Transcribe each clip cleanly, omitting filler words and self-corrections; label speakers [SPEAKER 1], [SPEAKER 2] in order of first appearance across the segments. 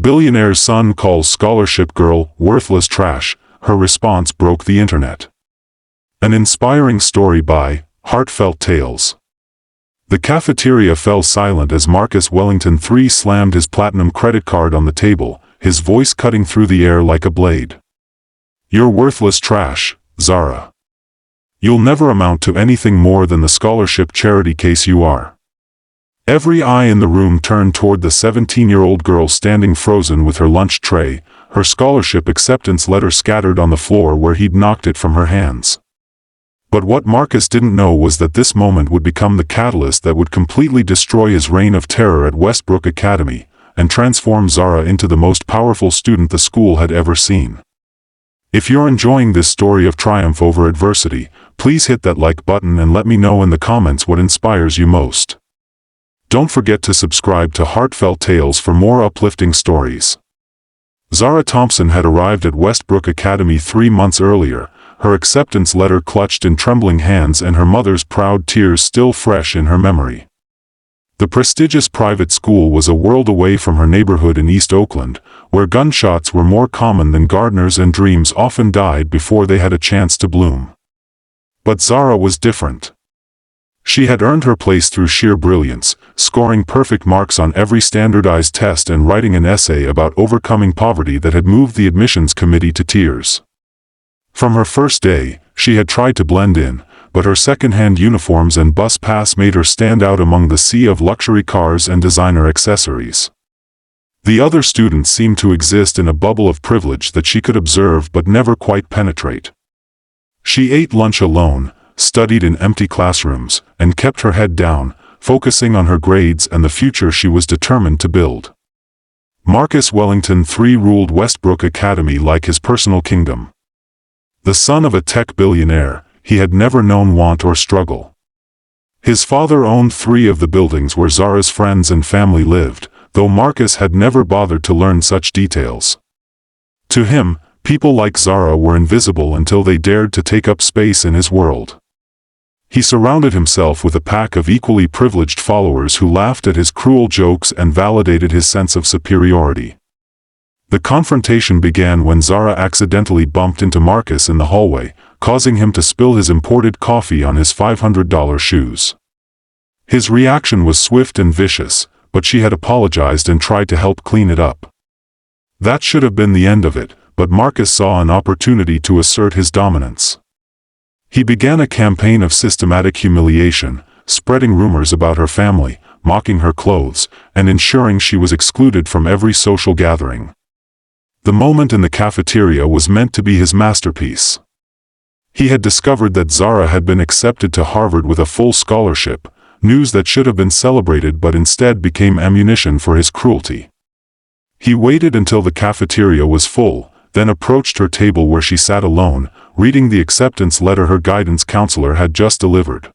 [SPEAKER 1] Billionaire's son calls scholarship girl worthless trash. Her response broke the internet. An inspiring story by Heartfelt Tales. The cafeteria fell silent as Marcus Wellington III slammed his platinum credit card on the table, his voice cutting through the air like a blade. "You're worthless trash, Zara. You'll never amount to anything more than the scholarship charity case you are." Every eye in the room turned toward the 17-year-old girl standing frozen with her lunch tray, her scholarship acceptance letter scattered on the floor where he'd knocked it from her hands. But what Marcus didn't know was that this moment would become the catalyst that would completely destroy his reign of terror at Westbrook Academy, and transform Zara into the most powerful student the school had ever seen. If you're enjoying this story of triumph over adversity, please hit that like button and let me know in the comments what inspires you most. Don't forget to subscribe to Heartfelt Tales for more uplifting stories. Zara Thompson had arrived at Westbrook Academy 3 months earlier, her acceptance letter clutched in trembling hands and her mother's proud tears still fresh in her memory. The prestigious private school was a world away from her neighborhood in East Oakland, where gunshots were more common than gardeners and dreams often died before they had a chance to bloom. But Zara was different. She had earned her place through sheer brilliance, scoring perfect marks on every standardized test and writing an essay about overcoming poverty that had moved the admissions committee to tears. From her first day, she had tried to blend in, but her second-hand uniforms and bus pass made her stand out among the sea of luxury cars and designer accessories. The other students seemed to exist in a bubble of privilege that she could observe but never quite penetrate. She ate lunch alone, studied in empty classrooms, and kept her head down, focusing on her grades and the future she was determined to build. Marcus Wellington III ruled Westbrook Academy like his personal kingdom. The son of a tech billionaire, he had never known want or struggle. His father owned 3 of the buildings where Zara's friends and family lived, though Marcus had never bothered to learn such details. To him, people like Zara were invisible until they dared to take up space in his world. He surrounded himself with a pack of equally privileged followers who laughed at his cruel jokes and validated his sense of superiority. The confrontation began when Zara accidentally bumped into Marcus in the hallway, causing him to spill his imported coffee on his $500 shoes. His reaction was swift and vicious, but she had apologized and tried to help clean it up. That should have been the end of it, but Marcus saw an opportunity to assert his dominance. He began a campaign of systematic humiliation, spreading rumors about her family, mocking her clothes, and ensuring she was excluded from every social gathering. The moment in the cafeteria was meant to be his masterpiece. He had discovered that Zara had been accepted to Harvard with a full scholarship, news that should have been celebrated but instead became ammunition for his cruelty. He waited until the cafeteria was full, then approached her table where she sat alone, reading the acceptance letter her guidance counselor had just delivered.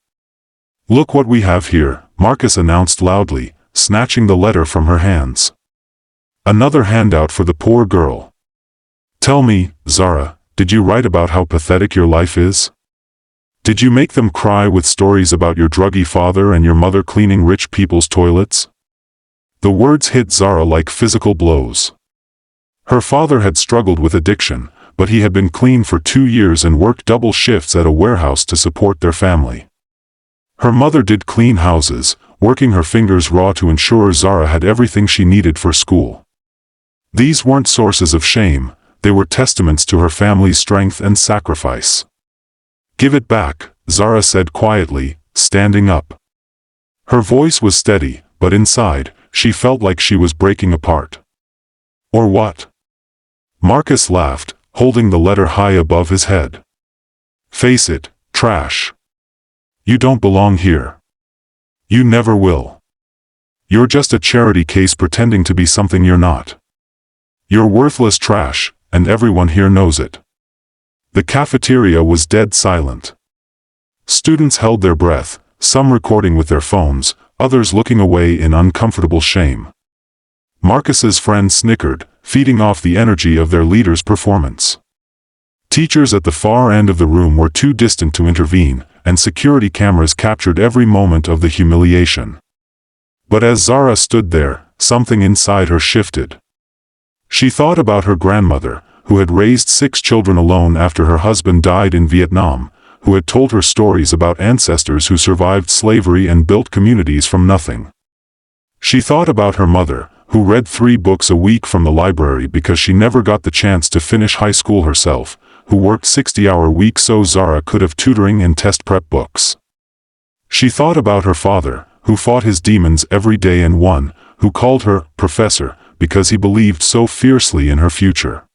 [SPEAKER 1] "Look what we have here," Marcus announced loudly, snatching the letter from her hands. "Another handout for the poor girl. Tell me, Zara, did you write about how pathetic your life is? Did you make them cry with stories about your druggy father and your mother cleaning rich people's toilets?" The words hit Zara like physical blows. Her father had struggled with addiction, but he had been clean for 2 years and worked double shifts at a warehouse to support their family. Her mother did clean houses, working her fingers raw to ensure Zara had everything she needed for school. These weren't sources of shame, they were testaments to her family's strength and sacrifice. "Give it back," Zara said quietly, standing up. Her voice was steady, but inside, she felt like she was breaking apart. "Or what?" Marcus laughed, holding the letter high above his head. "Face it, trash. You don't belong here. You never will. You're just a charity case pretending to be something you're not. You're worthless trash, and everyone here knows it." The cafeteria was dead silent. Students held their breath, some recording with their phones, others looking away in uncomfortable shame. Marcus's friends snickered, feeding off the energy of their leader's performance. Teachers at the far end of the room were too distant to intervene, and security cameras captured every moment of the humiliation. But as Zara stood there, something inside her shifted. She thought about her grandmother, who had raised 6 children alone after her husband died in Vietnam, who had told her stories about ancestors who survived slavery and built communities from nothing. She thought about her mother, who read 3 books a week from the library because she never got the chance to finish high school herself, who worked 60-hour weeks so Zara could have tutoring and test prep books. She thought about her father, who fought his demons every day and won, who called her Professor, because he believed so fiercely in her future.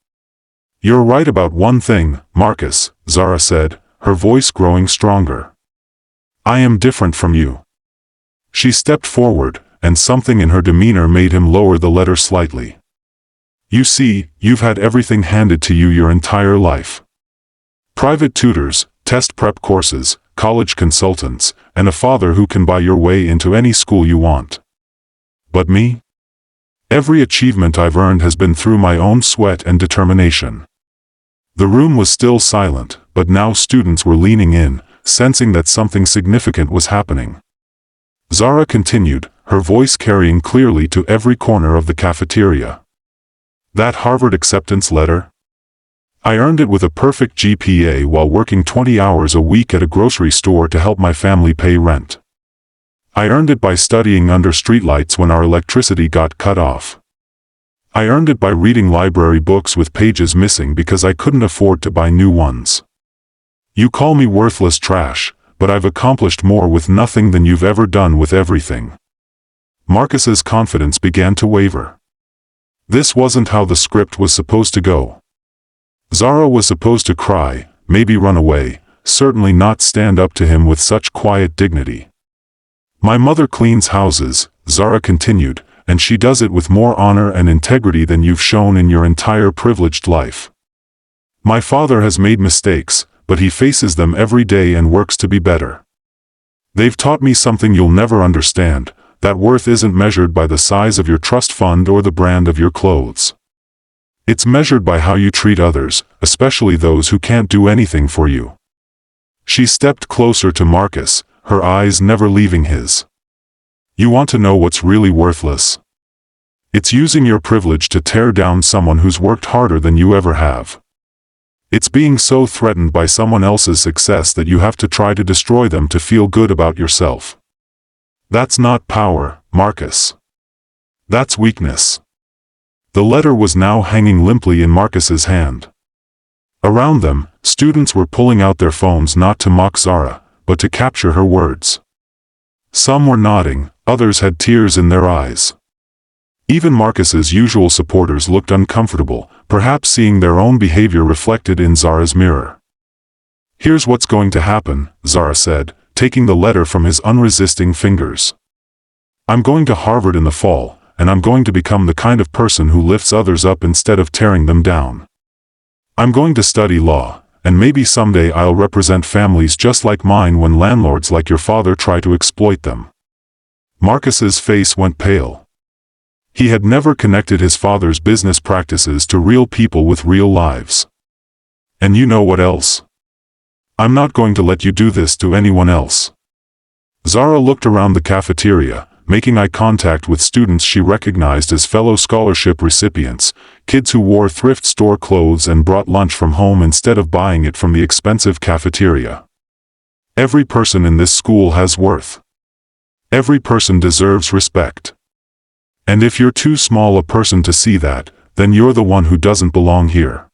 [SPEAKER 1] "You're right about one thing, Marcus," Zara said, her voice growing stronger. "I am different from you." She stepped forward, and something in her demeanor made him lower the letter slightly. "You see, you've had everything handed to you your entire life. Private tutors, test prep courses, college consultants, and a father who can buy your way into any school you want. But me? Every achievement I've earned has been through my own sweat and determination." The room was still silent, but now students were leaning in, sensing that something significant was happening. Zara continued, her voice carrying clearly to every corner of the cafeteria. "That Harvard acceptance letter? I earned it with a perfect GPA while working 20 hours a week at a grocery store to help my family pay rent. I earned it by studying under streetlights when our electricity got cut off. I earned it by reading library books with pages missing because I couldn't afford to buy new ones. You call me worthless trash, but I've accomplished more with nothing than you've ever done with everything." Marcus's confidence began to waver. This wasn't how the script was supposed to go. Zara was supposed to cry, maybe run away, certainly not stand up to him with such quiet dignity. "My mother cleans houses," Zara continued, "and she does it with more honor and integrity than you've shown in your entire privileged life. My father has made mistakes, but he faces them every day and works to be better. They've taught me something you'll never understand, that worth isn't measured by the size of your trust fund or the brand of your clothes. It's measured by how you treat others, especially those who can't do anything for you." She stepped closer to Marcus, her eyes never leaving his. "You want to know what's really worthless? It's using your privilege to tear down someone who's worked harder than you ever have. It's being so threatened by someone else's success that you have to try to destroy them to feel good about yourself. That's not power, Marcus. That's weakness." The letter was now hanging limply in Marcus's hand. Around them, students were pulling out their phones not to mock Zara, but to capture her words. Some were nodding, others had tears in their eyes. Even Marcus's usual supporters looked uncomfortable, perhaps seeing their own behavior reflected in Zara's mirror. "Here's what's going to happen," Zara said, taking the letter from his unresisting fingers. "I'm going to Harvard in the fall, and I'm going to become the kind of person who lifts others up instead of tearing them down. I'm going to study law, and maybe someday I'll represent families just like mine when landlords like your father try to exploit them." Marcus's face went pale. He had never connected his father's business practices to real people with real lives. "And you know what else? I'm not going to let you do this to anyone else." Zara looked around the cafeteria, making eye contact with students she recognized as fellow scholarship recipients, kids who wore thrift store clothes and brought lunch from home instead of buying it from the expensive cafeteria. "Every person in this school has worth. Every person deserves respect. And if you're too small a person to see that, then you're the one who doesn't belong here."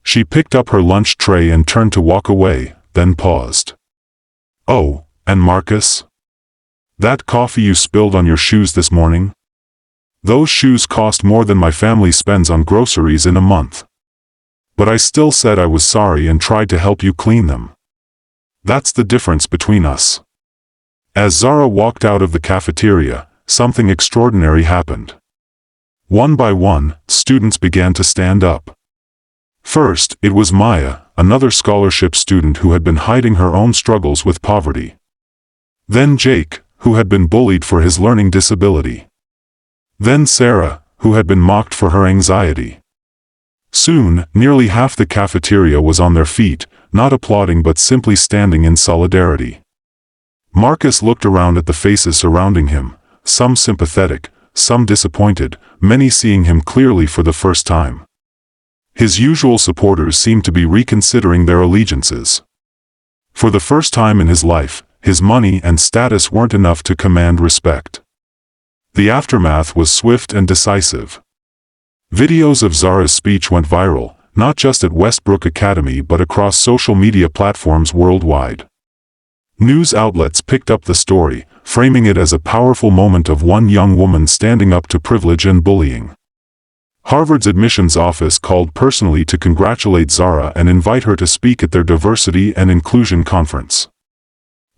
[SPEAKER 1] She picked up her lunch tray and turned to walk away, then paused. "Oh, and Marcus? That coffee you spilled on your shoes this morning? Those shoes cost more than my family spends on groceries in a month. But I still said I was sorry and tried to help you clean them. That's the difference between us." As Zara walked out of the cafeteria, something extraordinary happened. One by one, students began to stand up. First, it was Maya, another scholarship student who had been hiding her own struggles with poverty. Then Jake, who had been bullied for his learning disability. Then Sarah, who had been mocked for her anxiety. Soon, nearly half the cafeteria was on their feet, not applauding but simply standing in solidarity. Marcus looked around at the faces surrounding him, some sympathetic, some disappointed, many seeing him clearly for the first time. His usual supporters seemed to be reconsidering their allegiances. For the first time in his life, his money and status weren't enough to command respect. The aftermath was swift and decisive. Videos of Zara's speech went viral, not just at Westbrook Academy but across social media platforms worldwide. News outlets picked up the story, framing it as a powerful moment of one young woman standing up to privilege and bullying. Harvard's admissions office called personally to congratulate Zara and invite her to speak at their Diversity and Inclusion Conference.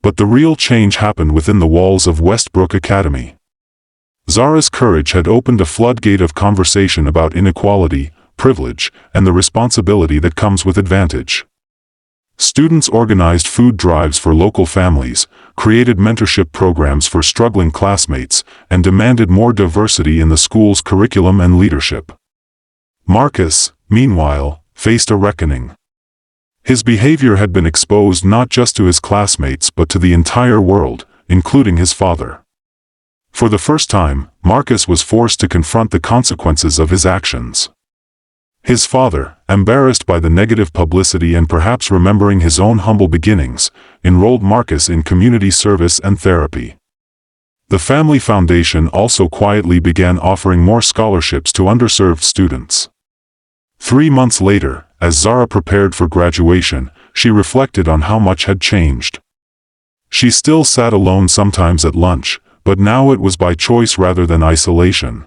[SPEAKER 1] But the real change happened within the walls of Westbrook Academy. Zara's courage had opened a floodgate of conversation about inequality, privilege, and the responsibility that comes with advantage. Students organized food drives for local families, created mentorship programs for struggling classmates, and demanded more diversity in the school's curriculum and leadership. Marcus, meanwhile, faced a reckoning. His behavior had been exposed not just to his classmates but to the entire world, including his father. For the first time, Marcus was forced to confront the consequences of his actions. His father, embarrassed by the negative publicity and perhaps remembering his own humble beginnings, enrolled Marcus in community service and therapy. The family foundation also quietly began offering more scholarships to underserved students. 3 months later, as Zara prepared for graduation, she reflected on how much had changed. She still sat alone sometimes at lunch, but now it was by choice rather than isolation.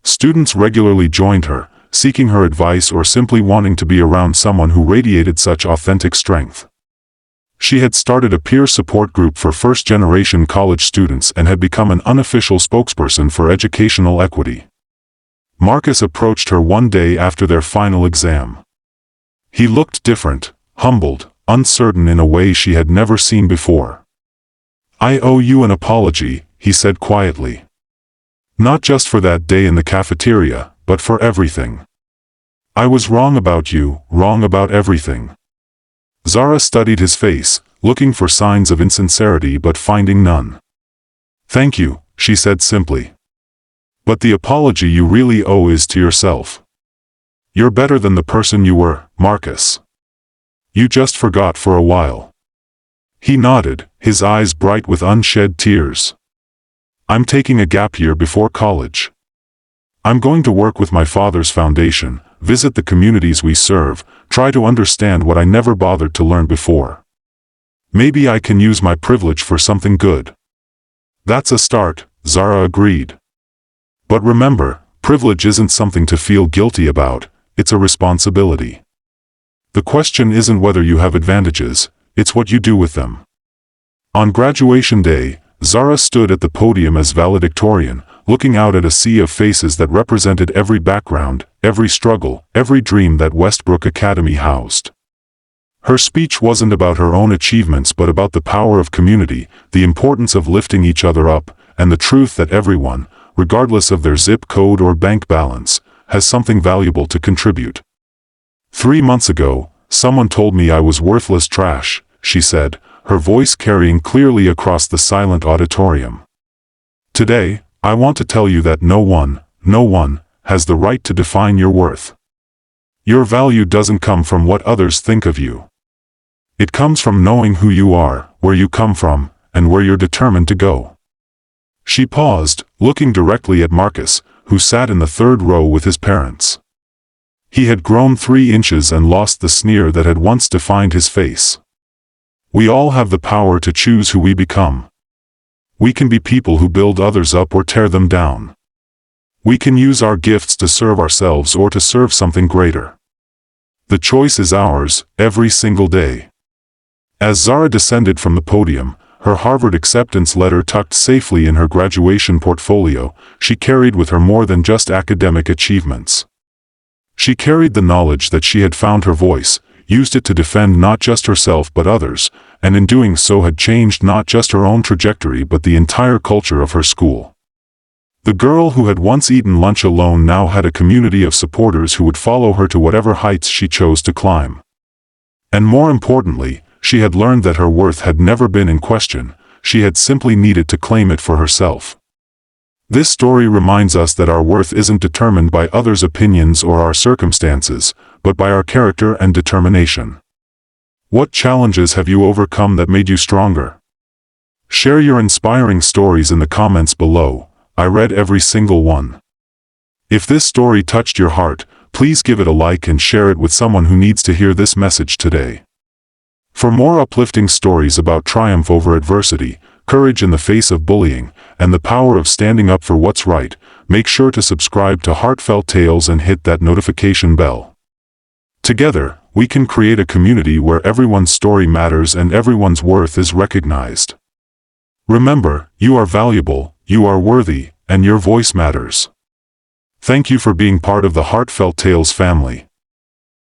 [SPEAKER 1] Students regularly joined her, seeking her advice or simply wanting to be around someone who radiated such authentic strength. She had started a peer support group for first-generation college students and had become an unofficial spokesperson for educational equity. Marcus approached her one day after their final exam. He looked different, humbled, uncertain in a way she had never seen before. "I owe you an apology," he said quietly. "Not just for that day in the cafeteria, but for everything. I was wrong about you, wrong about everything." Zara studied his face, looking for signs of insincerity but finding none. "Thank you," she said simply. "But the apology you really owe is to yourself. You're better than the person you were, Marcus. You just forgot for a while." He nodded, his eyes bright with unshed tears. "I'm taking a gap year before college. I'm going to work with my father's foundation, visit the communities we serve, try to understand what I never bothered to learn before. Maybe I can use my privilege for something good." "That's a start," Zara agreed. "But remember, privilege isn't something to feel guilty about, it's a responsibility. The question isn't whether you have advantages, it's what you do with them." On graduation day, Zara stood at the podium as valedictorian, looking out at a sea of faces that represented every background, every struggle, every dream that Westbrook Academy housed. Her speech wasn't about her own achievements but about the power of community, the importance of lifting each other up, and the truth that everyone, regardless of their zip code or bank balance, has something valuable to contribute. "3 months ago, someone told me I was worthless trash," she said, her voice carrying clearly across the silent auditorium. "Today, I want to tell you that no one, has the right to define your worth. Your value doesn't come from what others think of you. It comes from knowing who you are, where you come from, and where you're determined to go." She paused, looking directly at Marcus, who sat in the third row with his parents. He had grown 3 inches and lost the sneer that had once defined his face. We all have the power to choose who we become. We can be people who build others up or tear them down. We can use our gifts to serve ourselves or to serve something greater. The choice is ours, every single day. As Zara descended from the podium, her Harvard acceptance letter tucked safely in her graduation portfolio, she carried with her more than just academic achievements. She carried the knowledge that she had found her voice, used it to defend not just herself but others, and in doing so had changed not just her own trajectory but the entire culture of her school. The girl who had once eaten lunch alone now had a community of supporters who would follow her to whatever heights she chose to climb. And more importantly, she had learned that her worth had never been in question, she had simply needed to claim it for herself. This story reminds us that our worth isn't determined by others' opinions or our circumstances, but by our character and determination. What challenges have you overcome that made you stronger? Share your inspiring stories in the comments below. I read every single one. If this story touched your heart, please give it a like and share it with someone who needs to hear this message today. For more uplifting stories about triumph over adversity, courage in the face of bullying, and the power of standing up for what's right, make sure to subscribe to Heartfelt Tales and hit that notification bell. Together, we can create a community where everyone's story matters and everyone's worth is recognized. Remember, you are valuable, you are worthy, and your voice matters. Thank you for being part of the Heartfelt Tales family.